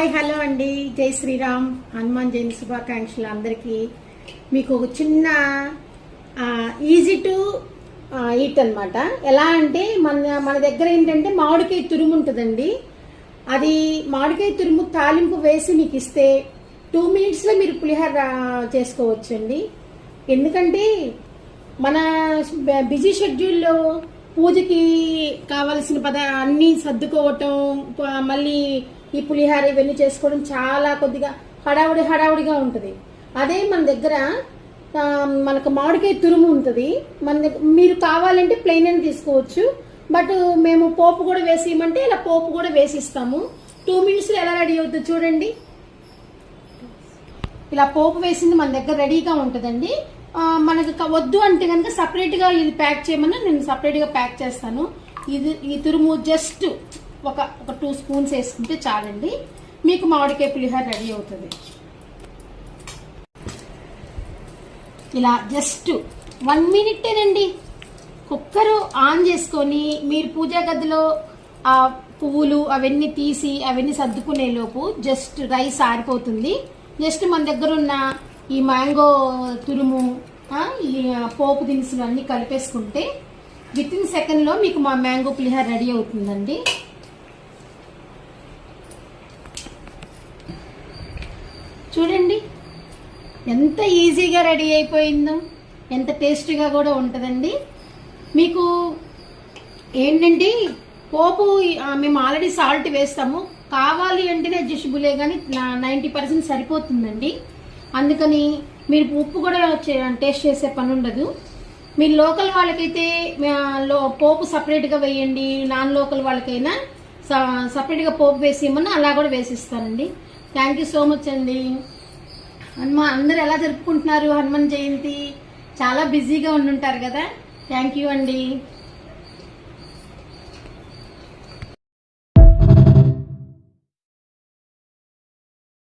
Hi hello అండి, జై శ్రీరామ్. హనుమాన్ జయంతి శుభాకాంక్షలు అందరికీ. మీకు ఒక చిన్న ఈజీ టు ఈట్ అనమాట. ఎలా అంటే మన దగ్గర ఏంటంటే మామిడికాయ తురుము ఉంటుందండి. అది మామిడికాయ తురుము తాలింపు వేసి మీకు ఇస్తే 2 minutesలో మీరు పులిహోర చేసుకోవచ్చండి. ఎందుకంటే మన బిజీ షెడ్యూల్లో పూజకి కావలసిన అన్నీ సర్దుకోవటం, మళ్ళీ ఈ పులిహోర ఇవన్నీ చేసుకోవడం చాలా కొద్దిగా హడావుడిగా ఉంటుంది. అదే మన దగ్గర మనకు మామిడికాయ తురుము ఉంటుంది. మీరు కావాలంటే ప్లెయిన్ అని తీసుకోవచ్చు. బట్ మేము పోపు కూడా వేసి ఇవ్వమంటే ఇలా పోపు కూడా వేసిస్తాము. 2 minutesలో ఎలా రెడీ అవుతుంది చూడండి. ఇలా పోపు వేసింది మన దగ్గర రెడీగా ఉంటుందండి. మనకు వద్దు అంటే కనుక సపరేట్గా ఇది ప్యాక్ చేయమని నేను సపరేట్గా ప్యాక్ చేస్తాను. ఈ తురుము జస్ట్ ఒక 2 spoons వేసుకుంటే చాలండి, మీకు మామిడికాయ పులిహోర రెడీ అవుతుంది. ఇలా జస్ట్ 1 minute కుక్కర్ ఆన్ చేసుకొని మీరు పూజా గదిలో ఆ పువ్వులు అవన్నీ తీసి అవన్నీ సర్దుకునే లోపు జస్ట్ రైస్ ఆరిపోతుంది. జస్ట్ మన దగ్గర ఉన్న ఈ మ్యాంగో తురుము, ఈ పోపు దినుసులు అన్నీ కలిపేసుకుంటే వితిన్ సెకండ్లో మీకు మా మ్యాంగో పులిహోర రెడీ అవుతుందండి. చూడండి ఎంత ఈజీగా రెడీ అయిపోయిందో, ఎంత టేస్టీగా కూడా ఉంటుందండి. మీకు ఏంటంటే పోపు మేము ఆల్రెడీ సాల్ట్ వేస్తాము, కావాలి అంటేనే అడ్జస్టబులే, కానీ 90% సరిపోతుందండి. అందుకని మీరు ఉప్పు కూడా టేస్ట్ చేసే పని ఉండదు. మీరు లోకల్ వాళ్ళకైతే పోపు సపరేట్గా వేయండి, నాన్ లోకల్ వాళ్ళకైనా సపరేట్గా పోపు వేసి ఇవ్వమని అలా కూడా వేసిస్తానండి. థ్యాంక్ యూ సో మచ్ అండి. అందరు ఎలా జరుపుకుంటున్నారు హనుమాన్ జయంతి? చాలా బిజీగా ఉండుంటారు కదా. థ్యాంక్ యూ అండి.